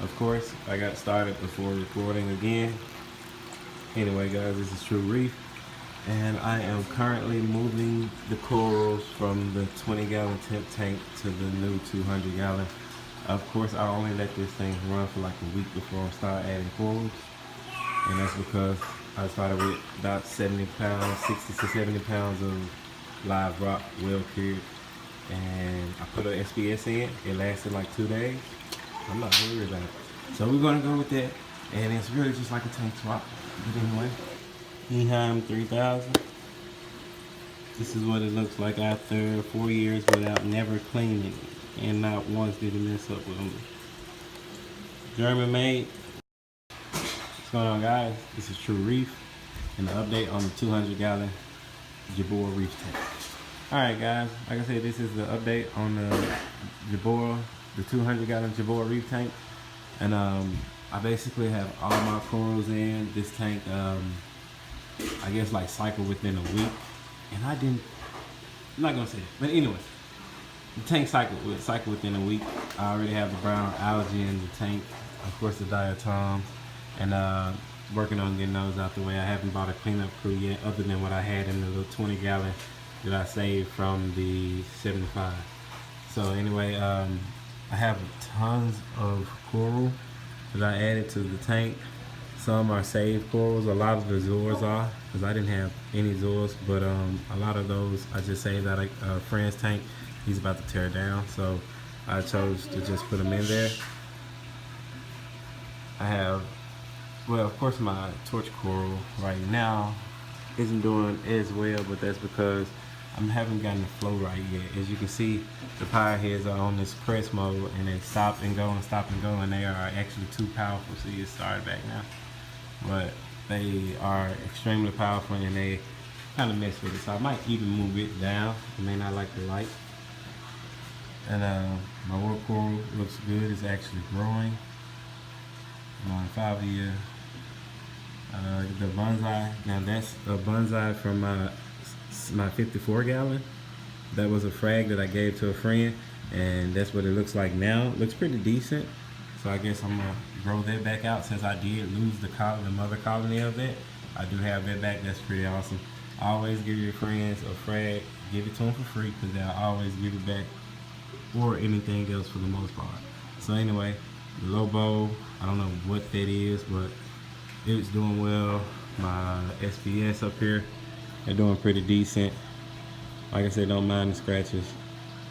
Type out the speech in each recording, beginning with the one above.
Of course, I got started before recording again. Anyway, guys, this is True Reef, and I am currently moving the corals from the 20-gallon temp tank to the new 200-gallon. Of course, I only let this thing run for like a week before I start adding corals, and that's because I started with about 70 pounds, 60 to 70 pounds of live rock, well cured, and I put an SPS in. It lasted like 2 days. I'm not worried about it. So we're gonna go with that. And it's really just like a tank swap. But anyway, Eheim 3000. This is what it looks like after 4 years without never cleaning. And not once did it mess up with them. German made. What's going on, guys? This is True Reef. And the update on the 200-gallon JEBAO Reef tank. Alright, guys. Like I said, this is the update on the JEBAO, the 200-gallon JEBAO Reef tank. And I basically have all my corals in this tank, I guess like cycle within a week. And I'm not gonna say that, but anyway, the tank cycle within a week. I already have the brown algae in the tank, of course the diatoms, and working on getting those out the way. I haven't bought a cleanup crew yet, other than what I had in the little 20-gallon that I saved from the 75. So anyway, I have tons of coral that I added to the tank. Some are saved corals. A lot of the Zors are, because I didn't have any Zors, but a lot of those I just saved out of a friend's tank. He's about to tear down, so I chose to just put them in there. I have, well, of course, my torch coral right now isn't doing as well, but that's because I haven't gotten the flow right yet. As you can see, the power heads are on this crest mode, and they stop and go and stop and go, and they are actually too powerful. So you start back now, but they are extremely powerful, and they kind of mess with it. So I might even move it down. I may not like the light. And my world coral looks good. It's actually growing. My 5-year, the bonsai. Now that's a bonsai from my 54-gallon. That was a frag that I gave to a friend, and that's what it looks like now. It looks pretty decent, so I guess I'm gonna grow that back out since I did lose the mother colony of that. I do have that back. That's pretty awesome. Always give your friends a frag, give it to them for free, because they'll always give it back, or anything else for the most part. So anyway, the Lobo, I don't know what that is, but it's doing well. My SPS up here, they're doing pretty decent. Like I said, don't mind the scratches.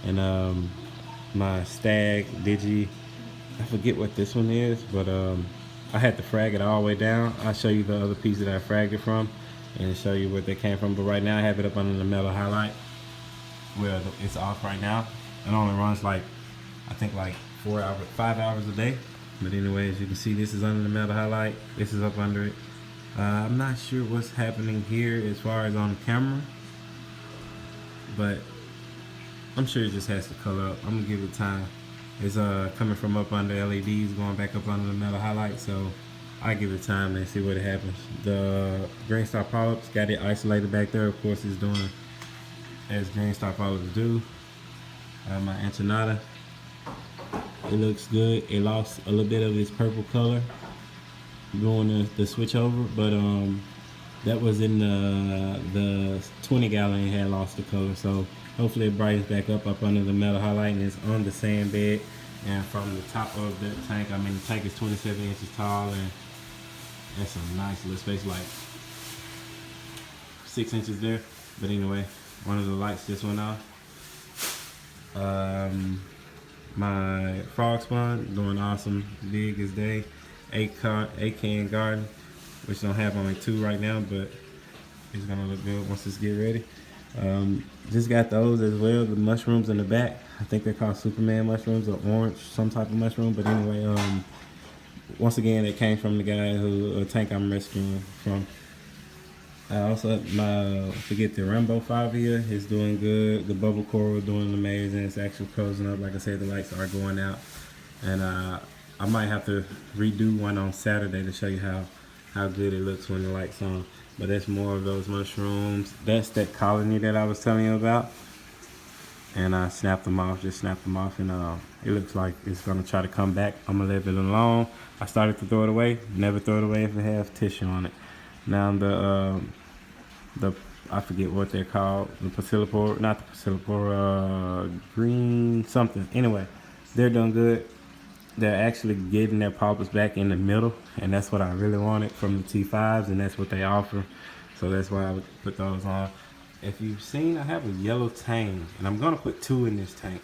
And my stag digi, I forget what this one is, but I had to frag it all the way down. I'll show you the other piece that I fragged it from and show you where they came from. But right now I have it up under the metal highlight. Well, it's off right now. It only runs like, I think like 5 hours a day. But anyway, as you can see, this is under the metal highlight. This is up under it. I'm not sure what's happening here as far as on camera, but I'm sure it just has to color up. I'm gonna give it time. It's coming from up under LEDs, going back up under the metal highlight, so I give it time and see what happens. The green star polyps, got it isolated back there. Of course, it's doing as green star polyps do. My Antenata, it looks good. It lost a little bit of its purple color doing the switch over, but that was in the 20-gallon. It had lost the color, so hopefully it brightens back up under the metal highlight, and it's on the sand bed. And from the top of the tank, I mean, the tank is 27 inches tall, and that's a nice little space, like 6 inches there. But anyway, one of the lights just went off. My frog spawn doing awesome, big as day. 8-can garden, which don't have only 2 right now, but it's gonna look good once this get ready. Just got those as well, the mushrooms in the back. I think they're called Superman mushrooms or orange, some type of mushroom. But anyway, once again, it came from the guy who tank I'm rescuing from. I also forget the Rambo 5-year is doing good. The bubble coral doing amazing. It's actually closing up. Like I said, the lights are going out, and I might have to redo one on Saturday to show you how good it looks when the light's on. But that's more of those mushrooms. That's that colony that I was telling you about. and I snapped them off, just snapped them off, and it looks like it's gonna try to come back. I'm gonna leave it alone. I started to throw it away. Never throw it away if it has tissue on it. Now the I forget what they're called, the Pasillipora, not the Pasillipora, green something. Anyway, they're doing good. They're actually getting their polyps back in the middle, and that's what I really wanted from the T5s, and that's what they offer. So that's why I would put those on. If you've seen, I have a yellow tang, and I'm gonna put 2 in this tank.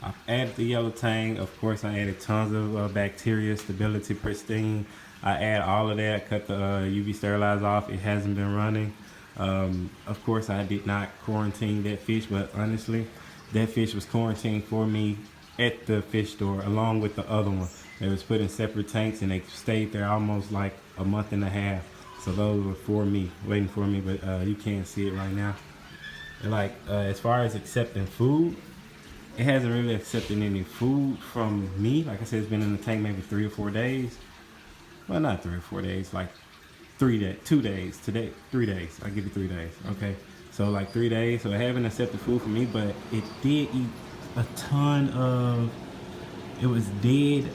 I've added the yellow tang. Of course, I added tons of bacteria, stability, pristine. I add all of that, cut the UV sterilizer off. It hasn't been running. Of course, I did not quarantine that fish, but honestly, that fish was quarantined for me at the fish store along with the other one. They was put in separate tanks, and they stayed there almost like a month and a half. So those were for me, waiting for me, but you can't see it right now. And like as far as accepting food, it hasn't really accepted any food from me. Like I said, it's been in the tank maybe 3 or 4 days. Well, not 3 or 4 days, like 2 days. Today, 3 days. I give it 3 days. Okay, so like 3 days. So it haven't accepted food from me, but it did eat a ton of. It was dead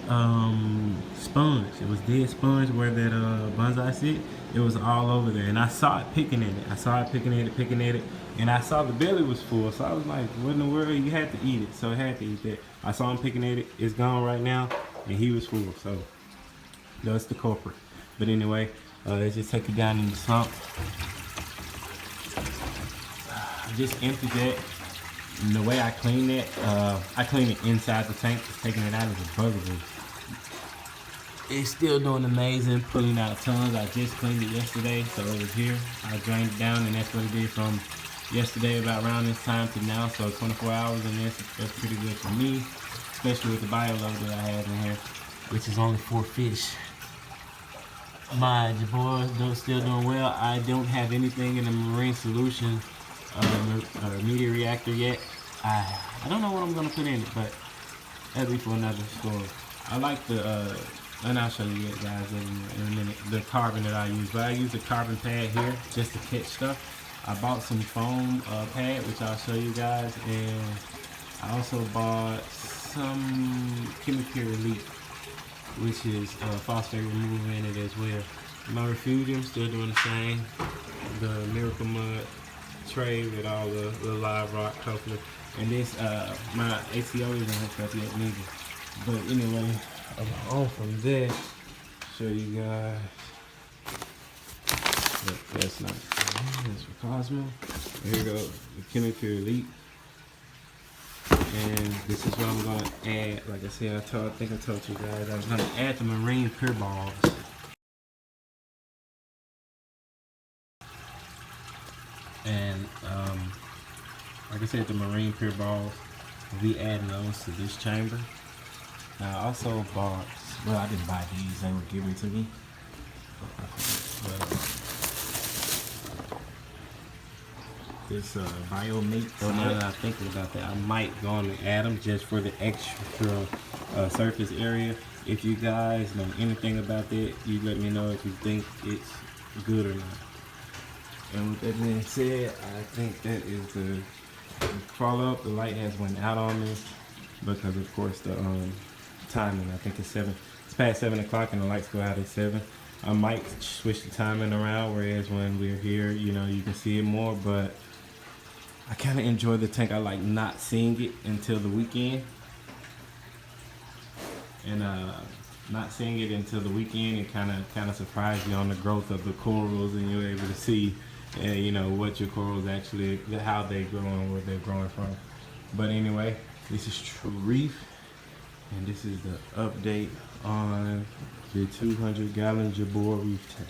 sponge. It was dead sponge where that bonsai sit. It was all over there, and I saw it picking at it. I saw it picking at it, and I saw the belly was full. So I was like, "What in the world? You had to eat it." So I had to eat that. I saw him picking at it. It's gone right now, and he was full. So that's the culprit. But anyway, let's just take it down in the sump. Just empty that. And the way I clean it, I clean it inside the tank, just taking it out as a bugaboo. It's still doing amazing, pulling out tons. I just cleaned it yesterday, so it was here. I drained it down, and that's what it did from yesterday about around this time to now. So 24 hours in this, that's pretty good for me, especially with the bio load that I have in here, which is only 4 fish. My JEBAO still doing well. I don't have anything in the marine solution media reactor yet. I don't know what I'm gonna put in it, but that'll be for another story. I like the and I'll show you guys in a minute the carbon that I use. But I use a carbon pad here just to catch stuff. I bought some foam pad, which I'll show you guys, and I also bought some chemical relief, which is phosphate remover in it as well. My refugium still doing the same. The Miracle Mud tray with all the live rock, hopefully. And this, my ATO isn't hooked up yet neither. But anyway, I'm on from there. Show you guys. But that's not. That's for Cosmo. Here we go. The chemical elite. And this is what I'm gonna add. Like I said, I think I told you guys I was gonna add the marine pure balls. And like I said, the marine pure balls, we'll be adding those to this chamber. Now I also bought, well, I didn't buy these, they were given to me. But, this biomate. So now that I'm thinking about that, I might go on and add them just for the extra surface area. If you guys know anything about that, you let me know if you think it's good or not. And with that being said, I think that is the follow up. The light has went out on me because, of course, the timing. I think it's past 7 o'clock, and the lights go out at 7. I might switch the timing around, whereas when we're here, you know, you can see it more. But I kind of enjoy the tank. I like not seeing it until the weekend, and not seeing it until the weekend, it kind of surprised you on the growth of the corals, and you're able to see, you know, what your corals actually, how they grow and where they're growing from. But anyway, this is True Reef, and this is the update on the 200-gallon JEBAO Reef tank.